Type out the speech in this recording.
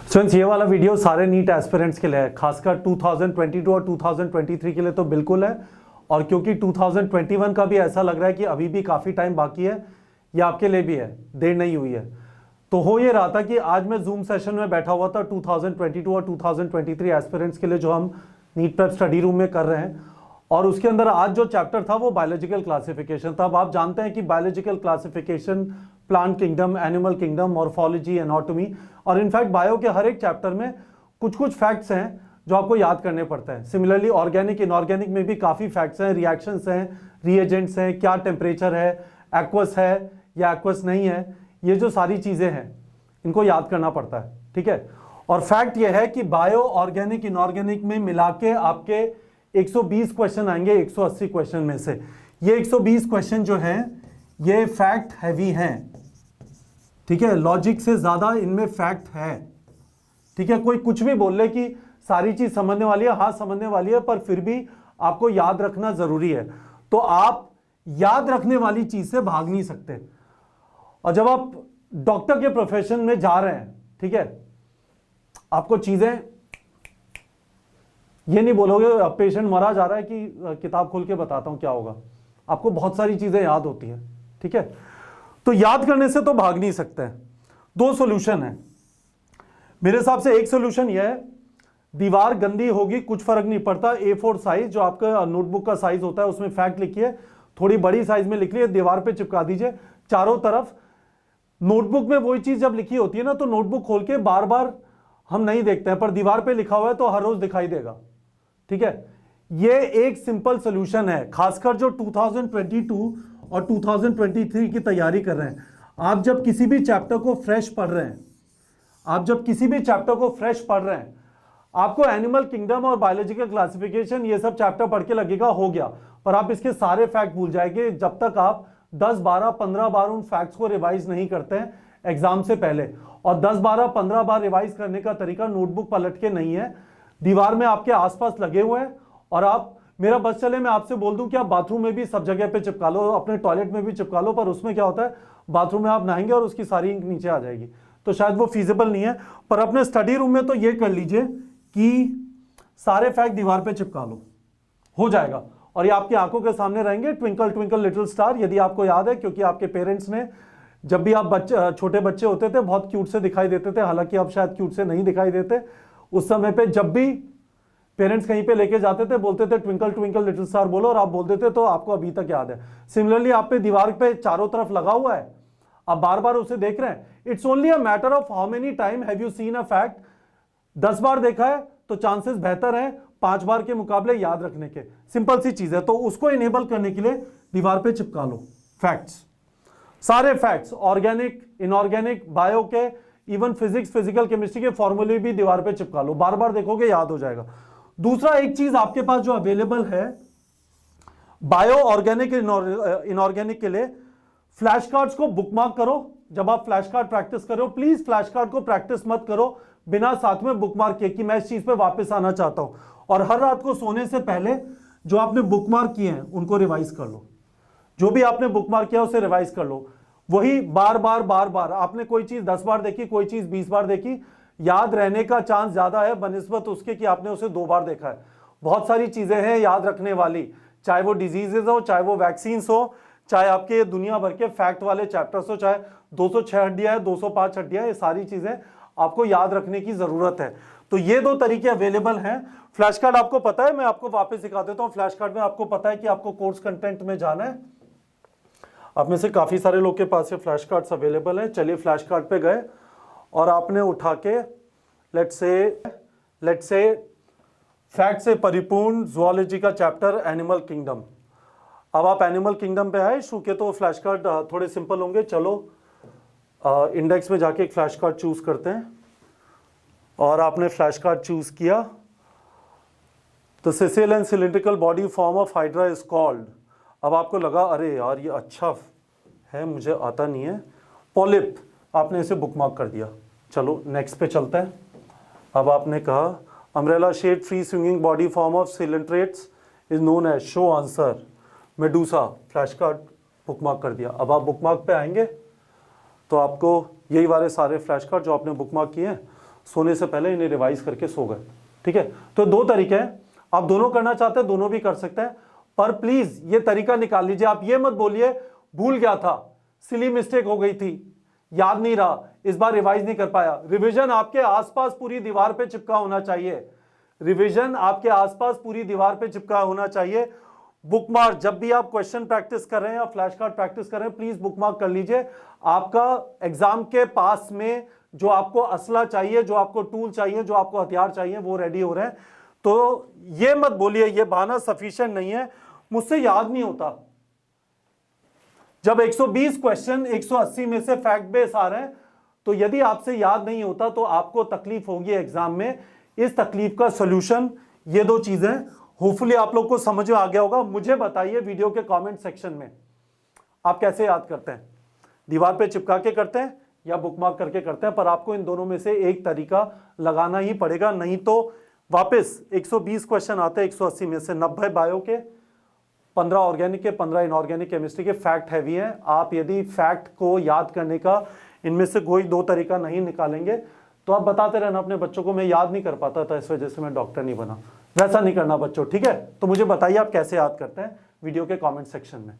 Students, ये वाला video सारे नीट एस्पिरेंट्स के लिए है, खासकर 2022 और 2023 के लिए तो बिल्कुल है। और क्योंकि 2021 का भी ऐसा लग रहा है कि अभी भी काफ़ी टाइम बाकी है, ये आपके लिए भी है, देर नहीं हुई है। तो हो ये रहा था कि आज मैं जूम सेशन में बैठा हुआ था 2022 और 2023 एस्पिरेंट्स के लिए, जो हम नीट प्रेप स्टडी रूम में कर रहे हैं। और उसके अंदर आज जो चैप्टर था वो बायोलॉजिकल क्लासिफिकेशन था। अब आप जानते हैं कि biological classification, plant kingdom, animal kingdom, morphology, anatomy, और इनफैक्ट बायो के हर एक चैप्टर में कुछ कुछ फैक्ट्स हैं जो आपको याद करने पड़ते हैं। सिमिलरली ऑर्गेनिक, इनऑर्गेनिक में भी काफ़ी फैक्ट्स हैं, रिएक्शंस हैं, रिएजेंट्स हैं, क्या टेम्परेचर है, एक्वस है या एक्वस नहीं है, ये जो सारी चीज़ें हैं इनको याद करना पड़ता है, ठीक है। और फैक्ट ये है कि बायो, ऑर्गेनिक, इनऑर्गेनिक में मिला के आपके 120 क्वेश्चन आएंगे 180 क्वेश्चन में से। ये 120 क्वेश्चन जो हैं ये फैक्ट हैवी हैं, ठीक है। लॉजिक से ज्यादा इनमें फैक्ट है, ठीक है। कोई कुछ भी बोल ले कि सारी चीज समझने वाली है, हाँ समझने वाली है, पर फिर भी आपको याद रखना जरूरी है। तो आप याद रखने वाली चीज से भाग नहीं सकते। और जब आप डॉक्टर के प्रोफेशन में जा रहे हैं, ठीक है, आपको चीजें ये नहीं बोलोगे अब पेशेंट मरा जा रहा है कि किताब खोल के बताता हूं क्या होगा। आपको बहुत सारी चीजें याद होती है, ठीक है। तो याद करने से तो भाग नहीं सकते हैं। दो सॉल्यूशन है मेरे हिसाब से। एक सॉल्यूशन यह है, दीवार गंदी होगी कुछ फर्क नहीं पड़ता, A4 साइज जो आपका नोटबुक का साइज होता है उसमें फैक्ट लिखिए, थोड़ी बड़ी साइज में लिख लिए, दीवार पे चिपका दीजिए चारों तरफ। नोटबुक में वही चीज जब लिखी होती है ना, तो नोटबुक खोल के बार बार हम नहीं देखते हैं, पर दीवार पे लिखा हुआ है तो हर रोज दिखाई देगा, ठीक है। ये एक सिंपल सोल्यूशन है, खासकर जो 2022 और 2023 की तैयारी कर रहे हैं। आप जब किसी भी चैप्टर को फ्रेश पढ़ रहे हैं, आपको एनिमल किंगडम और बायोलॉजिकल क्लासिफिकेशन ये सब चैप्टर पढ़ के लगेगा हो गया, पर आप इसके सारे फैक्ट भूल जाएंगे जब तक आप 10, 12, 15 बार उन फैक्ट्स को रिवाइज नहीं करते हैं एग्जाम से पहले। और 10, 12, 15 बार रिवाइज करने का तरीका नोटबुक पलट के नहीं है, दीवार में आपके आसपास लगे हुए हैं। और आप, मेरा बस चले मैं आपसे बोल दूं कि आप बाथरूम में भी सब जगह पे चिपका लो, अपने टॉयलेट में भी चिपका लो, पर उसमें क्या होता है, बाथरूम में आप नहाएंगे और उसकी सारी इंक नीचे आ जाएगी, तो शायद वो फीजिबल नहीं है। पर अपने स्टडी रूम में तो ये कर लीजिए कि सारे फैक्ट दीवार पे चिपका लो, हो जाएगा। और ये आपकी आंखों के सामने रहेंगे, ट्विंकल ट्विंकल लिटिल स्टार, यदि आपको याद है, क्योंकि आपके पेरेंट्स ने, जब भी आप छोटे बच्चे होते थे बहुत क्यूट से दिखाई देते थे, हालांकि अब शायद क्यूट से नहीं दिखाई देते। उस समय पे जब भी पेरेंट्स कहीं पे लेके जाते थे बोलते थे ट्विंकल ट्विंकल लिटिल स्टार बोलो, और आप बोलते थे, तो आपको अभी तक याद है। सिमिलरली आप पे दीवार पे चारों तरफ लगा हुआ है, आप बार बार उसे देख रहे हैं। It's only a matter of how many time have you seen a fact. 10 बार देखा है तो चांसेस बेहतर हैं 5 बार के मुकाबले याद रखने के। सिंपल सी चीज है, तो उसको इनेबल करने के लिए दीवार पे चिपका लो फैक्ट्स, सारे फैक्ट्स, ऑर्गेनिक, इनऑर्गेनिक, बायो के, इवन फिजिक्स, फिजिकल केमिस्ट्री के फॉर्मूले भी दीवार पे चिपका लो, बार बार देखोगे याद हो जाएगा। दूसरा, एक चीज आपके पास जो अवेलेबल है बायो, ऑर्गेनिक, इनऑर्गेनिक के लिए, फ्लैश कार्ड्स को बुकमार्क करो। जब आप फ्लैश कार्ड प्रैक्टिस करो, प्लीज फ्लैश कार्ड को प्रैक्टिस मत करो बिना साथ में बुकमार्क किए कि मैं इस चीज पे वापस आना चाहता हूं। और हर रात को सोने से पहले जो आपने बुकमार्क किए हैं उनको रिवाइज कर लो, जो भी आपने बुकमार्क किया उसे रिवाइज कर लो। वही बार बार बार बार, आपने कोई चीज 10 बार देखी, कोई चीज 20 बार देखी, याद रहने का चांस ज्यादा है बनिस्बत उसके कि आपने उसे 2 बार देखा है। बहुत सारी चीजें हैं याद रखने वाली, चाहे वो डिजीजेज हो, चाहे वो वैक्सीन हो, चाहे आपके दुनिया भर के फैक्ट वाले चैप्टर्स हो, चाहे 206 हड्डियां है, 205 हड्डियां, ये सारी चीजें आपको याद रखने की जरूरत है। तो ये 2 तरीके अवेलेबल हैं। फ्लैश कार्ड आपको पता है, मैं आपको वापस सिखा देता हूं। फ्लैश कार्ड में आपको पता है कि आपको कोर्स कंटेंट में जाना है। आप में से काफी सारे लोग के पास ये फ्लैश कार्ड्स अवेलेबल हैं। चलिए फ्लैश कार्ड पे गए और आपने उठा के लेट्स से फैक्ट से परिपूर्ण ज़ूलॉजी का चैप्टर एनिमल किंगडम। अब आप एनिमल किंगडम पे आए शुरू के, तो फ्लैश कार्ड थोड़े सिंपल होंगे। चलो इंडेक्स में जाके एक फ्लैश कार्ड चूज करते हैं, और आपने फ्लैश कार्ड चूज किया तो sessile and cylindrical body form of hydra is called. अब आपको लगा अरे यार ये अच्छा है, मुझे आता नहीं है, पॉलिप। आपने इसे बुकमार्क कर दिया। चलो नेक्स्ट पे चलते हैं। अब आपने कहा umbrella shade free swinging body form of coelenterates is known as, show answer, medusa. Flash card bookmark कर दिया। अब आप बुकमार्क पे आएंगे तो आपको यही वाले सारे फ्लैश कार्ड जो आपने बुकमार्क किए हैं सोने से पहले इन्हें रिवाइज करके सो गए। ठीक है, तो दो तरीके हैं, आप दोनों करना चाहते हैं दोनों भी कर सकते हैं, पर प्लीज ये तरीका निकाल लीजिए। आप ये मत बोलिए भूल गया था, सिली मिस्टेक हो गई थी, याद नहीं रहा, इस बार रिवाइज नहीं कर पाया। रिवीजन आपके आसपास पूरी दीवार पे चिपका होना चाहिए, रिवीजन आपके आसपास पूरी दीवार पे चिपका होना चाहिए। बुकमार्क, जब भी आप क्वेश्चन प्रैक्टिस कर रहे हैं या फ्लैश कार्ड प्रैक्टिस कर रहे हैं, प्लीज बुकमार्क कर लीजिए। आपका एग्जाम के पास में जो आपको असला चाहिए, जो आपको टूल चाहिए, जो आपको हथियार चाहिए, वो रेडी हो रहे हैं। तो ये मत बोलिए ये बहाना सफिशिएंट नहीं है, मुझसे याद नहीं होता। जब 120 क्वेश्चन 180 में से फैक्ट बेस आ रहे हैं, तो यदि आपसे याद नहीं होता तो आपको तकलीफ होगी एग्जाम में। इस तकलीफ का सॉल्यूशन ये दो चीजें, होपफुली आप लोग को समझ में आ गया होगा। मुझे बताइए वीडियो के कमेंट सेक्शन में आप कैसे याद करते हैं, दीवार पे चिपका के करते हैं या बुकमार्क करके करते हैं, पर आपको इन दोनों में से एक तरीका लगाना ही पड़ेगा, नहीं तो वापस 120 क्वेश्चन आते हैं 180 में से 90 बायो के, 15 ऑर्गेनिक के, 15 इनऑर्गेनिक केमिस्ट्री के, फैक्ट हैवी हैं। आप यदि फैक्ट को याद करने का इनमें से कोई दो तरीका नहीं निकालेंगे तो आप बताते रहना अपने बच्चों को मैं याद नहीं कर पाता था, इस वजह से मैं डॉक्टर नहीं बना। वैसा नहीं करना बच्चों, ठीक है। तो मुझे बताइए आप कैसे याद करते हैं वीडियो के कमेंट सेक्शन में।